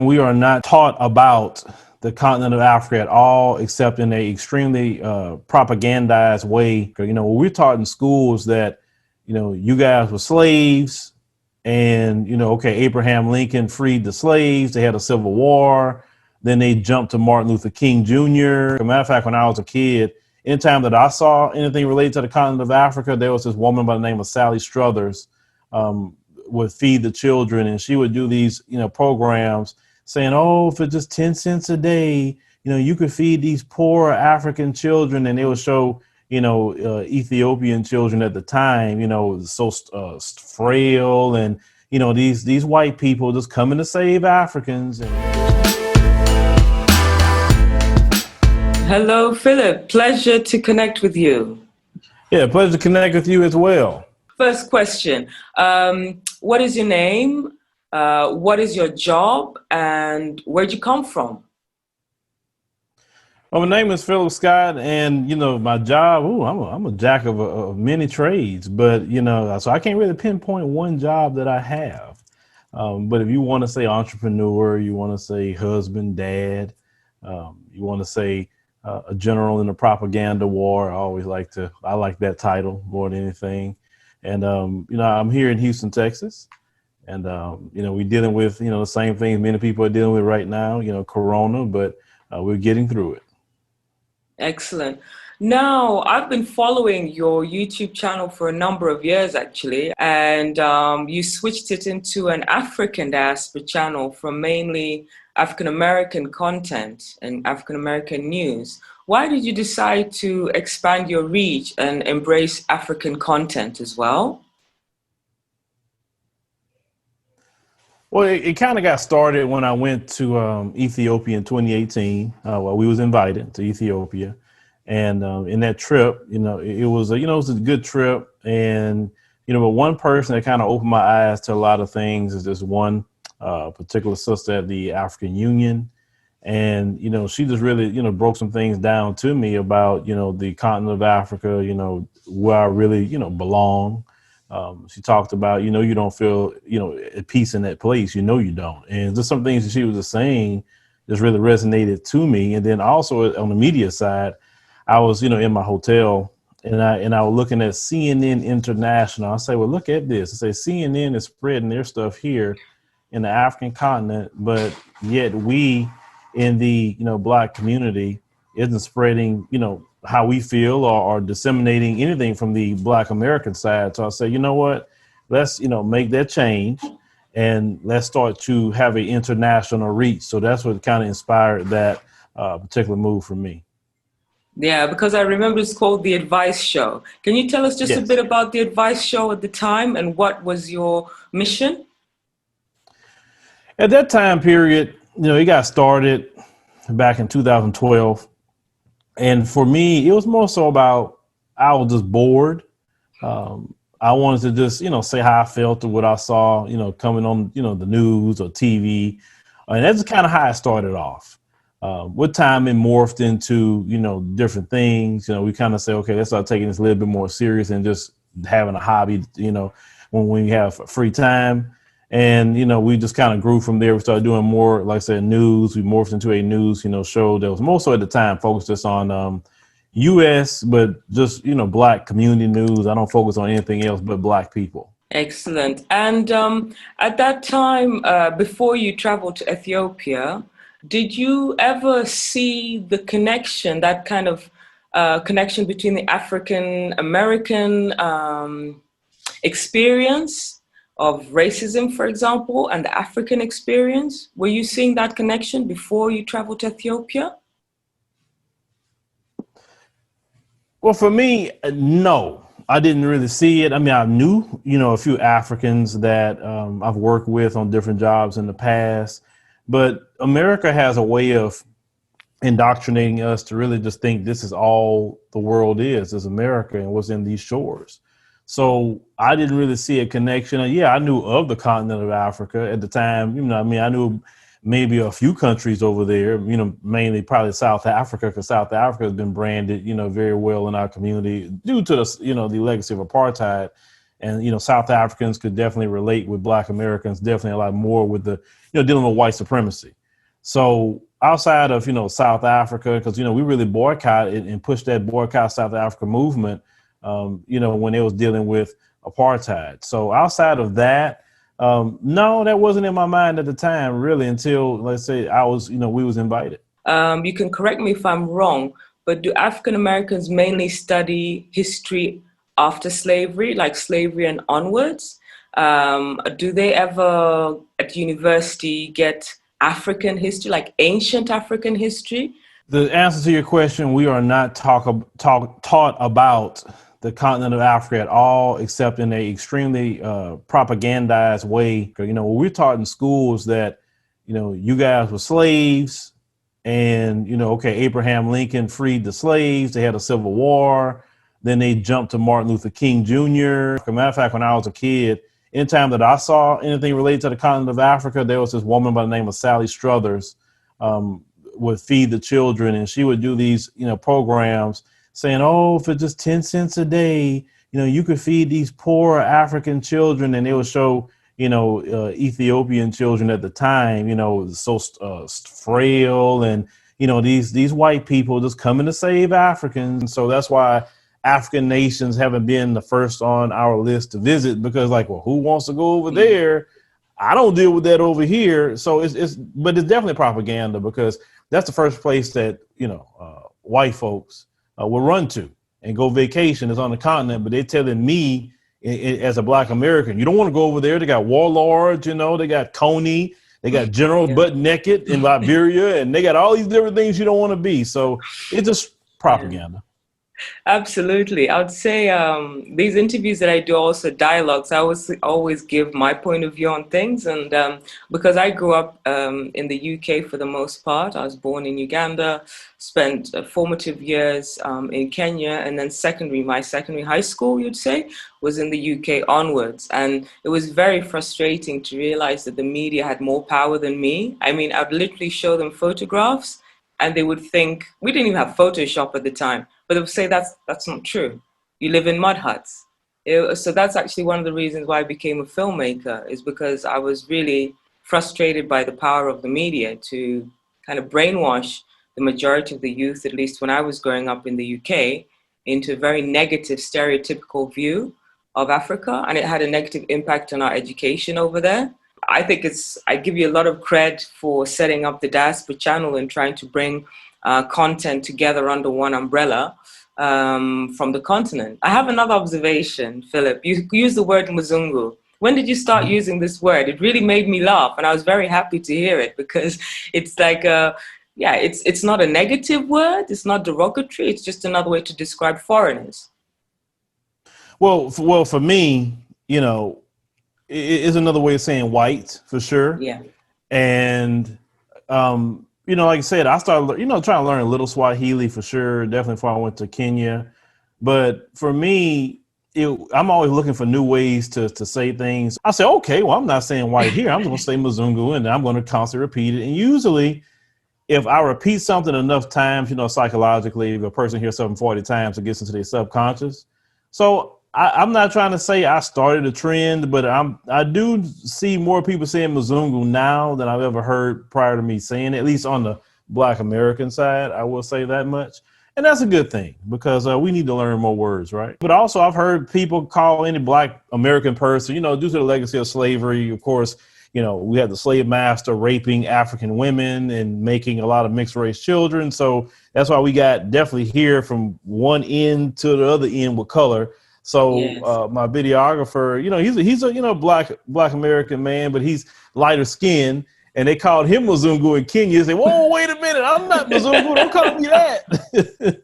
We are not taught about the continent of Africa at all, except in a extremely propagandized way. We're taught in schools that, you guys were slaves and, okay, Abraham Lincoln freed the slaves. They had a civil war. Then they jumped to Martin Luther King Jr. As a matter of fact, when I was a kid, anytime that I saw anything related to the continent of Africa, there was this woman by the name of Sally Struthers, would feed the children, and she would do these, programs saying, oh, for just 10 cents a day, you could feed these poor African children. And they would show, Ethiopian children at the time, so frail, and, these white people just coming to save Africans. Hello, Phillip. Pleasure to connect with you. Yeah, pleasure to connect with you as well. First question. What is your name? What is your job? And where'd you come from? Well, my name is Phillip Scott, and my job. I'm a jack of many trades, but so I can't really pinpoint one job that I have. But if you want to say entrepreneur, you want to say husband, dad, you want to say a general in the propaganda war. I like that title more than anything. And I'm here in Houston, Texas, and we're dealing with the same things many people are dealing with right now. Corona, but we're getting through it. Excellent. Now, I've been following your YouTube channel for a number of years, actually, and you switched it into an African Diaspora channel from mainly African-American content and African-American news. Why did you decide to expand your reach and embrace African content as well? Well, it kind of got started when I went to Ethiopia in 2018. We was invited to Ethiopia, and in that trip, it was a good trip. And but one person that kind of opened my eyes to a lot of things is this one particular sister at the African Union, and she just really broke some things down to me about the continent of Africa, where I really belong. She talked about, you don't feel, at peace in that place, you don't. And just some things that she was just saying just really resonated to me. And then also on the media side, I was, in my hotel, and I was looking at CNN International. I say, well, look at this. I say CNN is spreading their stuff here in the African continent, but yet we in the, Black community isn't spreading, how we feel or disseminating anything from the Black American side. So I say, you know what, let's, make that change, and let's start to have an international reach. So that's what kind of inspired that particular move for me. Yeah, because I remember it's called The Advice Show. Can you tell us just a bit about The Advice Show at the time, and what was your mission? At that time period, it got started back in 2012. And for me, it was more so about, I was just bored. I wanted to just, say how I felt or what I saw, coming on, the news or TV. And that's kind of how I started off. With time, it morphed into, different things. We kind of say, okay, let's start taking this a little bit more serious and just having a hobby, when we have free time. And, we just kind of grew from there. We started doing more, like I said, news. We morphed into a news, show that was more so at the time focused just on U.S., but just, Black community news. I don't focus on anything else but Black people. Excellent. And at that time, before you traveled to Ethiopia, did you ever see the connection, that kind of connection between the African American experience of racism, for example, and the African experience? Were you seeing that connection before you traveled to Ethiopia? Well, for me, no, I didn't really see it. I mean, I knew, a few Africans that I've worked with on different jobs in the past, but America has a way of indoctrinating us to really just think this is all the world is America and what's in these shores. So I didn't really see a connection. Yeah, I knew of the continent of Africa at the time. I knew maybe a few countries over there, mainly probably South Africa, because South Africa has been branded, very well in our community due to the, the legacy of apartheid And, South Africans could definitely relate with Black Americans, definitely a lot more with the, dealing with white supremacy. So outside of, South Africa, because, we really boycotted and pushed that boycott South Africa movement, when they was dealing with apartheid. So outside of that, no, that wasn't in my mind at the time, really, until, let's say, we was invited. You can correct me if I'm wrong, but do African Americans mainly study history after slavery, like slavery and onwards? Do they ever at university get African history, like ancient African history? The answer to your question, we are not taught about the continent of Africa at all, except in a extremely propagandized way. We're taught in schools that, you guys were slaves, and, okay, Abraham Lincoln freed the slaves. They had a civil war. Then they jumped to Martin Luther King Jr. As a matter of fact, when I was a kid, anytime that I saw anything related to the continent of Africa, there was this woman by the name of Sally Struthers, would feed the children, and she would do these, programs saying, oh, for just 10 cents a day, you could feed these poor African children. And they would show, Ethiopian children at the time, so frail, and, these white people just coming to save Africans. So that's why African nations haven't been the first on our list to visit, because who wants to go over there? I don't deal with that over here. So but it's definitely propaganda, because that's the first place that, white folks will run to and go vacation is on the continent. But they're telling me as a Black American, you don't want to go over there. They got warlords, they got Coney, they got generals butt naked in Liberia, and they got all these different things you don't want to be. So it's just propaganda. Absolutely. I would say these interviews that I do, also dialogues, I always give my point of view on things. And because I grew up in the UK for the most part, I was born in Uganda, spent formative years in Kenya, and then my secondary high school, you'd say, was in the UK onwards. And it was very frustrating to realize that the media had more power than me. I mean, I'd literally show them photographs, and they would think, we didn't even have Photoshop at the time, but they would say that's not true. You live in mud huts. So that's actually one of the reasons why I became a filmmaker, is because I was really frustrated by the power of the media to kind of brainwash the majority of the youth, at least when I was growing up in the UK, into a very negative, stereotypical view of Africa. And it had a negative impact on our education over there. I think I give you a lot of credit for setting up the Diaspora channel and trying to bring content together under one umbrella from the continent. I have another observation, Philip. You used the word Mzungu. When did you start using this word? It really made me laugh, and I was very happy to hear it, because it's like, it's not a negative word. It's not derogatory. It's just another way to describe foreigners. Well, for me, is another way of saying white, for sure. Yeah. And, like I said, I started, trying to learn a little Swahili for sure, definitely before I went to Kenya. But for me, I'm always looking for new ways to say things. I say, okay, well, I'm not saying white here. I'm going to say Mzungu, and I'm going to constantly repeat it. And usually, if I repeat something enough times, psychologically, if a person hears something 40 times, it gets into their subconscious. So I'm not trying to say I started a trend, but I do see more people saying Mzungu now than I've ever heard prior to me saying it, at least on the Black American side. I will say that much. And that's a good thing, because we need to learn more words, right? But also I've heard people call any Black American person, due to the legacy of slavery, of course, we had the slave master raping African women and making a lot of mixed race children. So that's why we got definitely here from one end to the other end with color. So yes. My videographer, he's a black American man, but he's lighter skinned, and they called him Mzungu in Kenya. They say, whoa, wait a minute, I'm not Mzungu, don't call me that.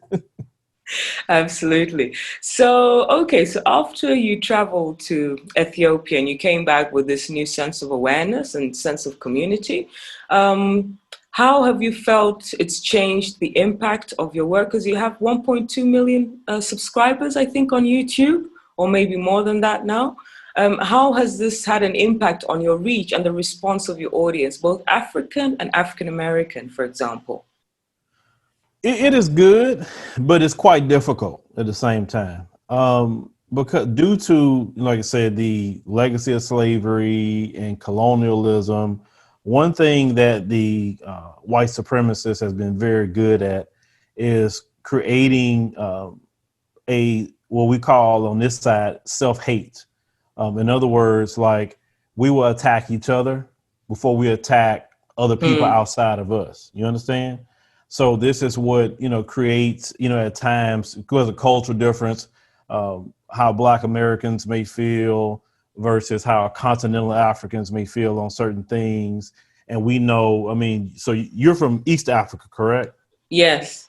Absolutely. So, okay, so after you traveled to Ethiopia and you came back with this new sense of awareness and sense of community, how have you felt it's changed the impact of your work? Because you have 1.2 million subscribers, I think, on YouTube, or maybe more than that now. How has this had an impact on your reach and the response of your audience, both African and African American, for example? It is good, but it's quite difficult at the same time. because due to, like I said, the legacy of slavery and colonialism, one thing that the white supremacist has been very good at is creating a what we call on this side self-hate. In other words, like we will attack each other before we attack other people Hmm. outside of us. You understand? So this is what, creates, at times, because of cultural difference, how Black Americans may feel versus how continental Africans may feel on certain things. And we know, I mean, so you're from East Africa, correct? Yes.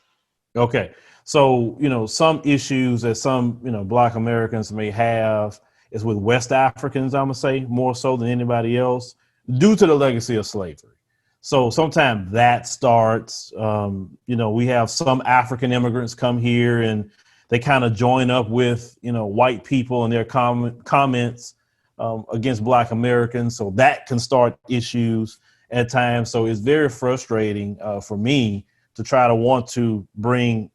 Okay. So, some issues that some, Black Americans may have is with West Africans, I'm going to say, more so than anybody else, due to the legacy of slavery. So sometimes that starts, we have some African immigrants come here and they kind of join up with, white people and their comments against Black Americans. So that can start issues at times. So it's very frustrating for me to try to want to bring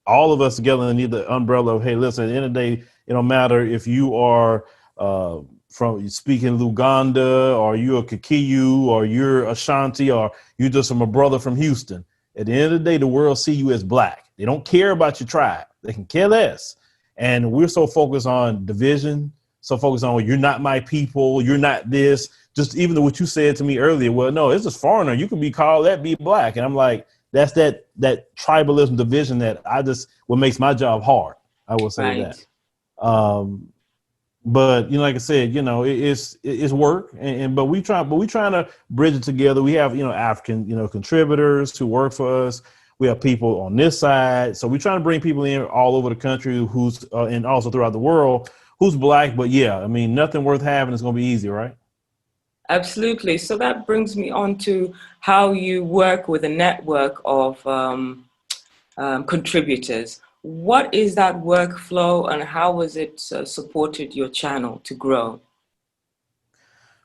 all of us together underneath the umbrella of, hey, listen, at the end of the day, it don't matter if you are from speaking Luganda or you're a Kikiyu or you're Ashanti or you're just from a brother from Houston. At the end of the day, the world see you as Black. They don't care about your tribe. They can care less. And we're so focused on division, so focused on, well, you're not my people, you're not this. Just even what you said to me earlier, well, no, it's just foreigner. You can be called that, be Black. And I'm like, that's that tribalism division that what makes my job hard. I will say Right. that. But like I said, it's work, but we trying to bridge it together. We have African contributors who work for us. We have people on this side, so we're trying to bring people in all over the country who's and also throughout the world who's Black. But yeah, I mean, nothing worth having is going to be easy, right? Absolutely. So that brings me on to how you work with a network of contributors. What is that workflow and how has it supported your channel to grow?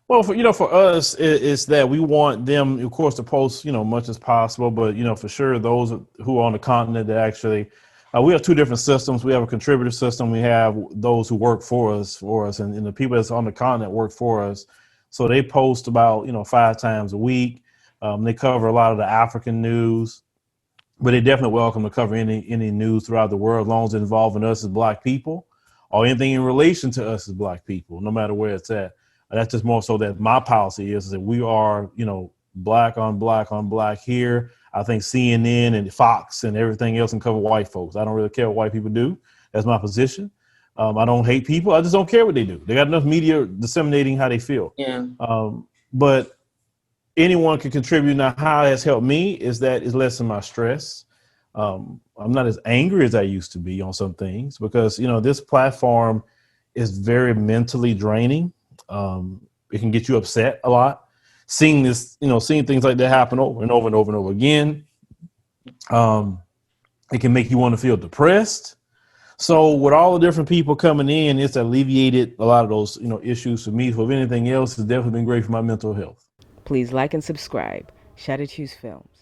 Well, for us, it's that we want them, of course, to post, much as possible. But for sure, those who are on the continent that actually, we have two different systems. We have a contributor system. We have those who work for us, and the people that's on the continent work for us. So they post about 5 times a week. They cover a lot of the African news, but they're definitely welcome to cover any news throughout the world, as long as it's involving us as Black people or anything in relation to us as Black people, no matter where it's at. That's just more so that my policy is that we are, Black on Black on Black here. I think CNN and Fox and everything else can cover white folks. I don't really care what white people do. That's my position. I don't hate people. I just don't care what they do. They got enough media disseminating how they feel. Yeah. But anyone can contribute. Now, how it has helped me is that it's lessen my stress. I'm not as angry as I used to be on some things because, this platform is very mentally draining. It can get you upset a lot. Seeing things like that happen over and over and over and over again. It can make you want to feel depressed. So with all the different people coming in, it's alleviated a lot of those, issues for me. So if anything else, it's definitely been great for my mental health. Please like and subscribe. Shout at Hues Films.